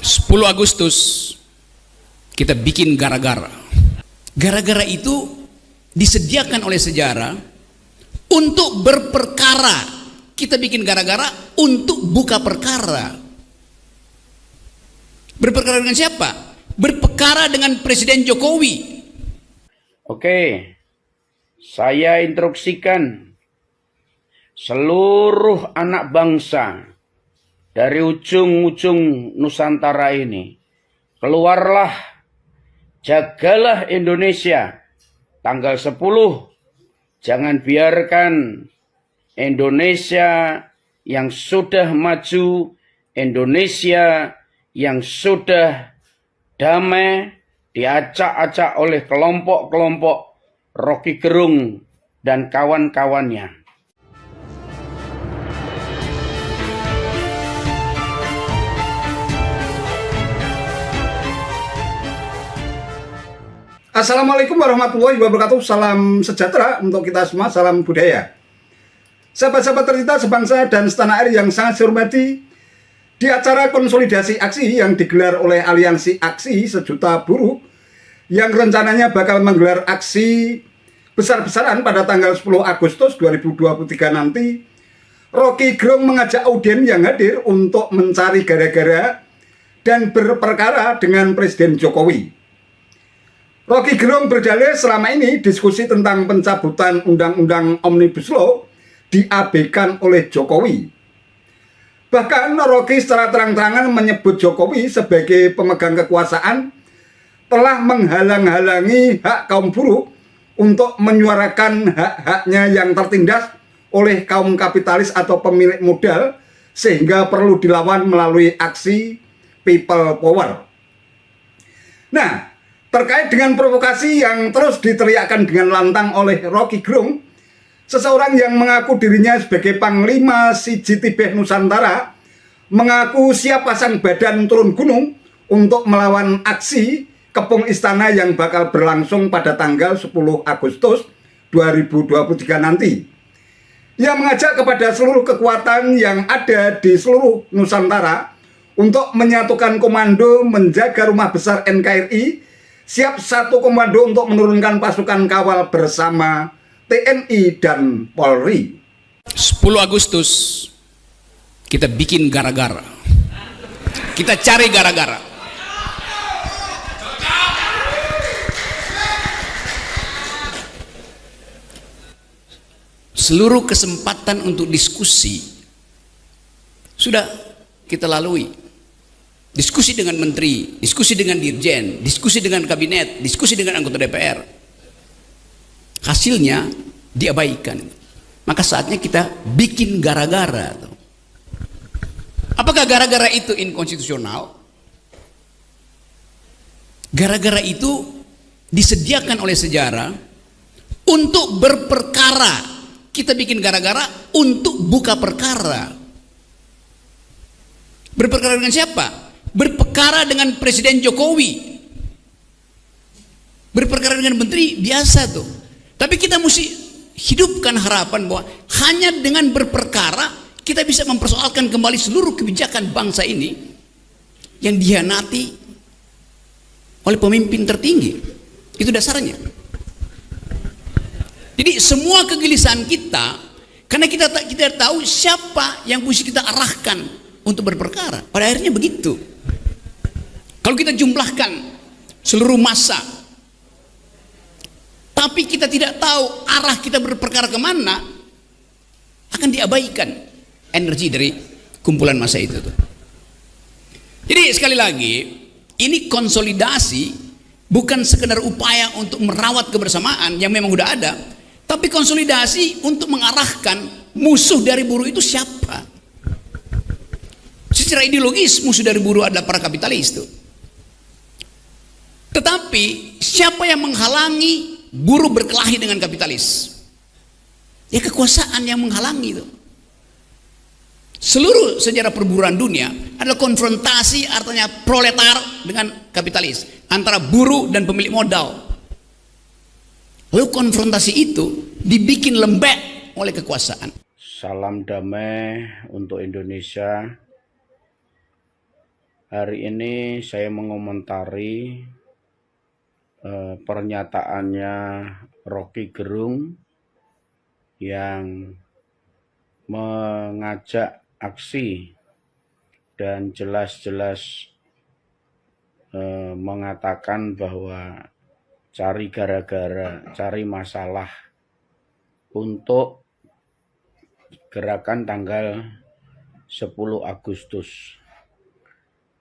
10 Agustus kita bikin gara-gara. Gara-gara itu disediakan oleh sejarah untuk berperkara. Kita bikin gara-gara untuk buka perkara. Berperkara dengan siapa? Berperkara dengan Presiden Jokowi. Oke, saya instruksikan seluruh anak bangsa dari ujung-ujung Nusantara ini, keluarlah, jagalah Indonesia. Tanggal 10, jangan biarkan Indonesia yang sudah maju, Indonesia yang sudah damai diacak-acak oleh kelompok-kelompok Rocky Gerung dan kawan-kawannya. Assalamualaikum warahmatullahi wabarakatuh. Salam sejahtera untuk kita semua, salam budaya. Sahabat-sahabat tercinta sebangsa dan setanah air yang sangat saya hormati, di acara konsolidasi aksi yang digelar oleh Aliansi Aksi Sejuta Buruh yang rencananya bakal menggelar aksi besar-besaran pada tanggal 10 Agustus 2023 nanti, Rocky Gerung mengajak audien yang hadir untuk mencari gara-gara dan berperkara dengan Presiden Jokowi. Rocky Gerung berdalih selama ini diskusi tentang pencabutan Undang-Undang Omnibus Law diabaikan oleh Jokowi. Bahkan Rocky secara terang-terangan menyebut Jokowi sebagai pemegang kekuasaan telah menghalang-halangi hak kaum buruh untuk menyuarakan hak-haknya yang tertindas oleh kaum kapitalis atau pemilik modal, sehingga perlu dilawan melalui aksi people power. Nah, terkait dengan provokasi yang terus diteriakkan dengan lantang oleh Rocky Gerung, seseorang yang mengaku dirinya sebagai Panglima Siji Tibeh Nusantara mengaku siap pasang badan turun gunung untuk melawan aksi kepung istana yang bakal berlangsung pada tanggal 10 Agustus 2023 nanti. Ia mengajak kepada seluruh kekuatan yang ada di seluruh Nusantara untuk menyatukan komando menjaga rumah besar NKRI, siap satu komando untuk menurunkan pasukan kawal bersama TNI dan Polri. 10 Agustus kita bikin gara-gara. Kita cari gara-gara. Seluruh kesempatan untuk diskusi sudah kita lalui. Diskusi dengan menteri, diskusi dengan dirjen, diskusi dengan kabinet, diskusi dengan anggota DPR. Hasilnya diabaikan. Maka saatnya kita bikin gara-gara. Apakah gara-gara itu inkonstitusional? Gara-gara itu disediakan oleh sejarah untuk berperkara. Kita bikin gara-gara untuk buka perkara. Berperkara dengan siapa? Berperkara dengan Presiden Jokowi. Berperkara dengan menteri biasa tuh. Tapi kita mesti hidupkan harapan bahwa hanya dengan berperkara kita bisa mempersoalkan kembali seluruh kebijakan bangsa ini yang dihianati oleh pemimpin tertinggi. Itu dasarnya. Jadi semua kegelisahan kita karena kita tahu siapa yang mesti kita arahkan untuk berperkara. Pada akhirnya begitu. Kalau kita jumlahkan seluruh massa, tapi kita tidak tahu arah kita berperkara kemana, akan diabaikan energi dari kumpulan massa itu. Jadi sekali lagi, ini konsolidasi bukan sekedar upaya untuk merawat kebersamaan yang memang sudah ada, tapi konsolidasi untuk mengarahkan musuh dari buruh itu siapa. Secara ideologis musuh dari buruh adalah para kapitalis itu. Tetapi siapa yang menghalangi buruh berkelahi dengan kapitalis? Ya kekuasaan yang menghalangi itu. Seluruh sejarah perburuan dunia adalah konfrontasi, artinya proletar dengan kapitalis, antara buruh dan pemilik modal. Lalu konfrontasi itu dibikin lembek oleh kekuasaan. Salam damai untuk Indonesia. Hari ini saya mengomentari pernyataannya Rocky Gerung yang mengajak aksi dan jelas-jelas mengatakan bahwa cari gara-gara, cari masalah untuk gerakan tanggal 10 Agustus.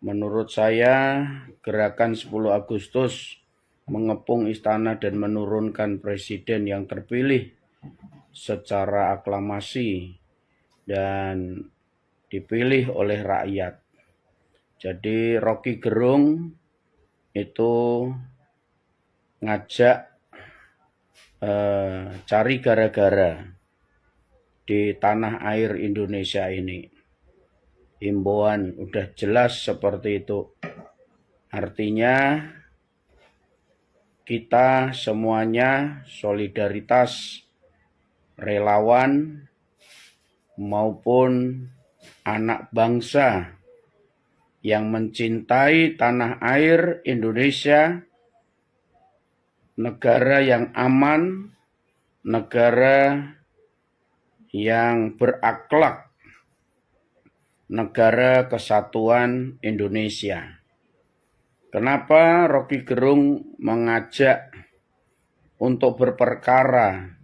Menurut saya, gerakan 10 Agustus mengepung istana dan menurunkan presiden yang terpilih secara aklamasi dan dipilih oleh rakyat. Jadi Rocky Gerung itu ngajak cari gara-gara di tanah air Indonesia ini. Himbauan udah jelas seperti itu. Artinya kita semuanya solidaritas relawan maupun anak bangsa yang mencintai tanah air Indonesia, negara yang aman, negara yang berakhlak, negara kesatuan Indonesia. Kenapa Rocky Gerung mengajak untuk berperkara?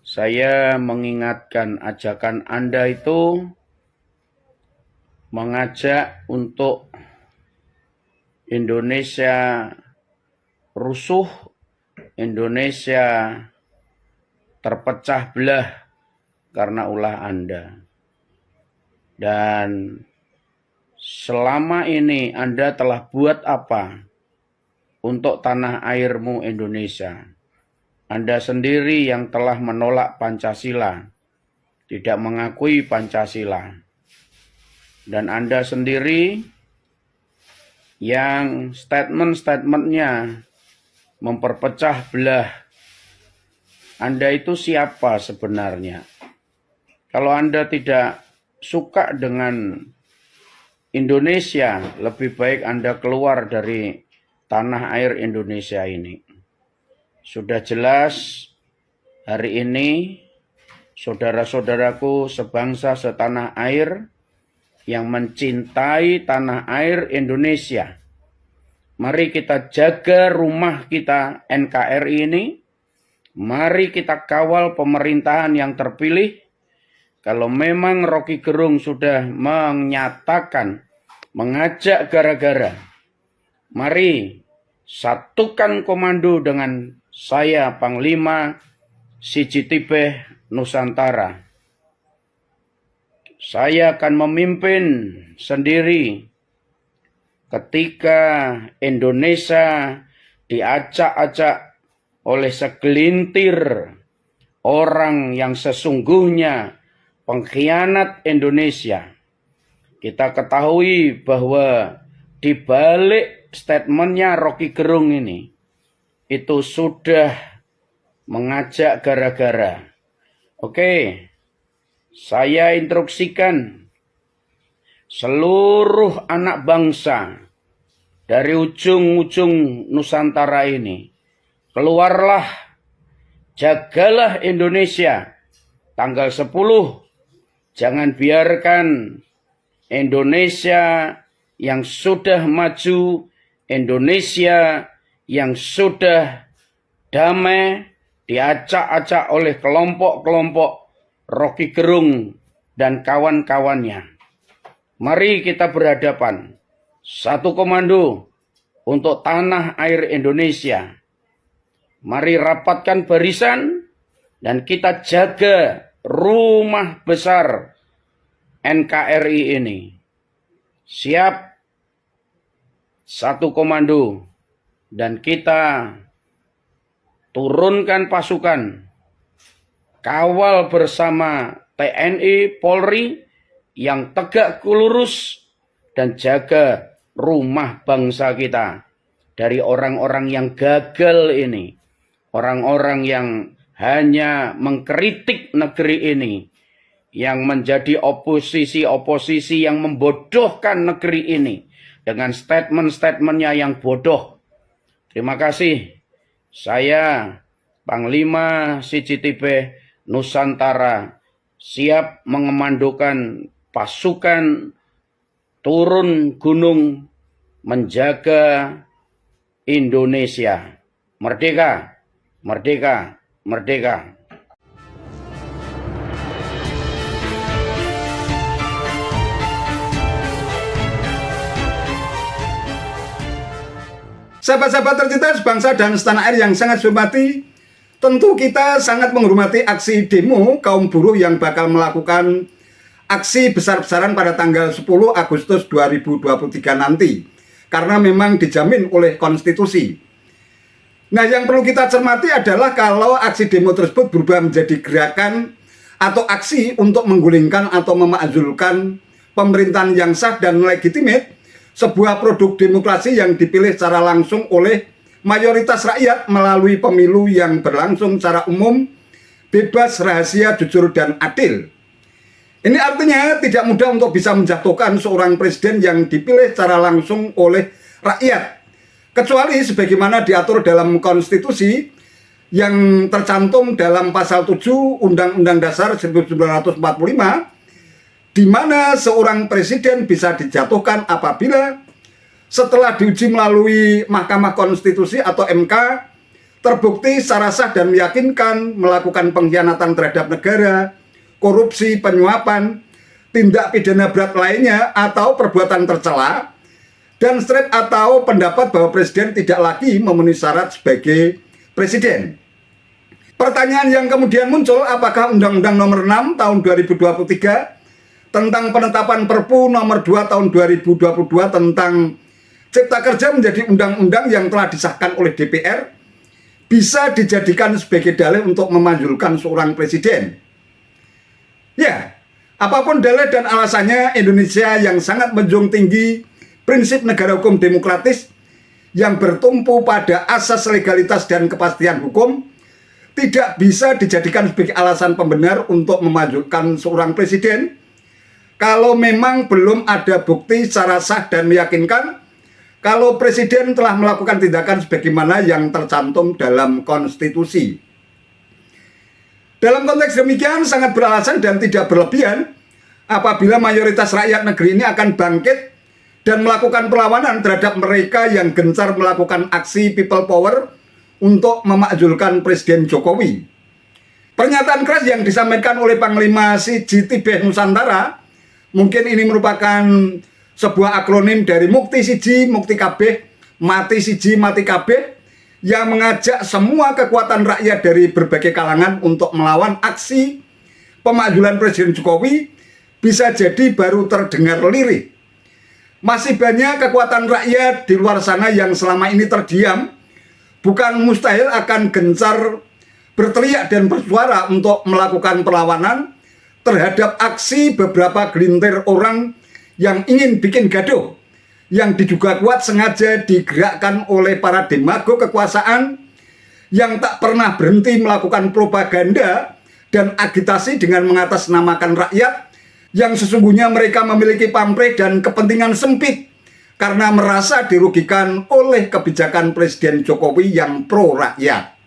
Saya mengingatkan ajakan Anda itu mengajak untuk Indonesia rusuh, Indonesia terpecah belah karena ulah Anda. Dan selama ini Anda telah buat apa untuk tanah airmu Indonesia? Anda sendiri yang telah menolak Pancasila, tidak mengakui Pancasila. Dan Anda sendiri yang statement-statementnya memperpecah belah. Anda itu siapa sebenarnya? Kalau Anda tidak suka dengan Indonesia, lebih baik Anda keluar dari tanah air Indonesia ini. Sudah jelas hari ini saudara-saudaraku sebangsa setanah air yang mencintai tanah air Indonesia. Mari kita jaga rumah kita NKRI ini. Mari kita kawal pemerintahan yang terpilih. Kalau memang Rocky Gerung sudah menyatakan mengajak gara-gara, mari satukan komando dengan saya Panglima Siji Tibeh Nusantara. Saya akan memimpin sendiri ketika Indonesia diacak-acak oleh segelintir orang yang sesungguhnya pengkhianat Indonesia. Kita ketahui bahwa di balik statementnya Rocky Gerung ini, itu sudah mengajak gara-gara. Oke, saya instruksikan seluruh anak bangsa dari ujung-ujung Nusantara ini, keluarlah, jagalah Indonesia. Tanggal 10, jangan biarkan Indonesia yang sudah maju, Indonesia yang sudah damai diacak-acak oleh kelompok-kelompok Rocky Gerung dan kawan-kawannya. Mari kita berhadapan. Satu komando untuk tanah air Indonesia. Mari rapatkan barisan dan kita jaga rumah besar NKRI ini. Siap, satu komando, dan kita turunkan pasukan, kawal bersama TNI, Polri yang tegak lurus dan jaga rumah bangsa kita dari orang-orang yang gagal ini, orang-orang yang hanya mengkritik negeri ini, yang menjadi oposisi-oposisi yang membodohkan negeri ini, dengan statement-statementnya yang bodoh. Terima kasih. Saya Panglima CCTV Nusantara siap mengemandokan pasukan turun gunung menjaga Indonesia. Merdeka, merdeka, merdeka. Sahabat-sahabat tercinta sebangsa dan setanah air yang sangat saya hormati, tentu kita sangat menghormati aksi demo kaum buruh yang bakal melakukan aksi besar-besaran pada tanggal 10 Agustus 2023 nanti. Karena memang dijamin oleh konstitusi. Nah, yang perlu kita cermati adalah kalau aksi demo tersebut berubah menjadi gerakan atau aksi untuk menggulingkan atau memakzulkan pemerintahan yang sah dan legitimate, sebuah produk demokrasi yang dipilih secara langsung oleh mayoritas rakyat melalui pemilu yang berlangsung secara umum, bebas, rahasia, jujur, dan adil. Ini artinya tidak mudah untuk bisa menjatuhkan seorang presiden yang dipilih secara langsung oleh rakyat, kecuali sebagaimana diatur dalam konstitusi yang tercantum dalam pasal 7 Undang-Undang Dasar 1945, di mana seorang presiden bisa dijatuhkan apabila setelah diuji melalui Mahkamah Konstitusi atau MK, terbukti secara sah dan meyakinkan melakukan pengkhianatan terhadap negara, korupsi, penyuapan, tindak pidana berat lainnya, atau perbuatan tercela, dan strip atau pendapat bahwa presiden tidak lagi memenuhi syarat sebagai presiden. Pertanyaan yang kemudian muncul, apakah Undang-Undang Nomor 6 Tahun 2023 tentang penetapan Perpu Nomor 2 Tahun 2022 tentang Cipta Kerja menjadi undang-undang yang telah disahkan oleh DPR bisa dijadikan sebagai dalih untuk memanjurkan seorang presiden? Ya, apapun dalih dan alasannya, Indonesia yang sangat menjunjung tinggi prinsip negara hukum demokratis yang bertumpu pada asas legalitas dan kepastian hukum tidak bisa dijadikan sebagai alasan pembenar untuk memanjurkan seorang presiden kalau memang belum ada bukti secara sah dan meyakinkan kalau presiden telah melakukan tindakan sebagaimana yang tercantum dalam konstitusi. Dalam konteks demikian sangat beralasan dan tidak berlebihan apabila mayoritas rakyat negeri ini akan bangkit dan melakukan perlawanan terhadap mereka yang gencar melakukan aksi people power untuk memakzulkan Presiden Jokowi. Pernyataan keras yang disampaikan oleh Panglima CCTV Nusantara, mungkin ini merupakan sebuah akronim dari Mukti Siji, Mukti Kabeh, Mati Siji, Mati Kabeh, yang mengajak semua kekuatan rakyat dari berbagai kalangan untuk melawan aksi pemakzulan Presiden Jokowi bisa jadi baru terdengar lirih. Masih banyak kekuatan rakyat di luar sana yang selama ini terdiam, bukan mustahil akan gencar berteriak dan bersuara untuk melakukan perlawanan terhadap aksi beberapa gelintir orang yang ingin bikin gaduh, yang diduga kuat sengaja digerakkan oleh para demagog kekuasaan yang tak pernah berhenti melakukan propaganda dan agitasi dengan mengatasnamakan rakyat yang sesungguhnya mereka memiliki pamrih dan kepentingan sempit karena merasa dirugikan oleh kebijakan Presiden Jokowi yang pro rakyat.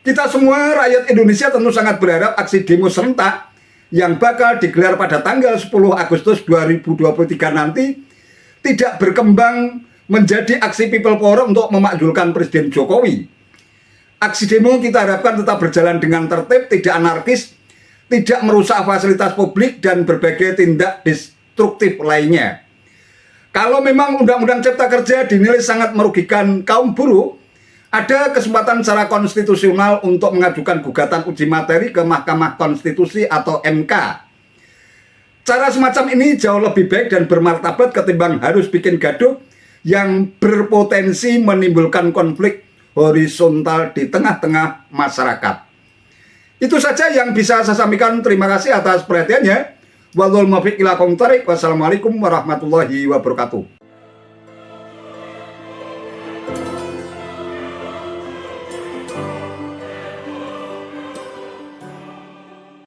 Kita semua rakyat Indonesia tentu sangat berharap aksi demo serentak yang bakal digelar pada tanggal 10 Agustus 2023 nanti tidak berkembang menjadi aksi people power untuk memakzulkan Presiden Jokowi. Aksi demo kita harapkan tetap berjalan dengan tertib, tidak anarkis, tidak merusak fasilitas publik dan berbagai tindak destruktif lainnya. Kalau memang Undang-Undang Cipta Kerja dinilai sangat merugikan kaum buruh, ada kesempatan secara konstitusional untuk mengajukan gugatan uji materi ke Mahkamah Konstitusi atau MK. Cara semacam ini jauh lebih baik dan bermartabat ketimbang harus bikin gaduh yang berpotensi menimbulkan konflik horizontal di tengah-tengah masyarakat. Itu saja yang bisa saya sampaikan. Terima kasih atas perhatiannya. Wassalamualaikum warahmatullahi wabarakatuh.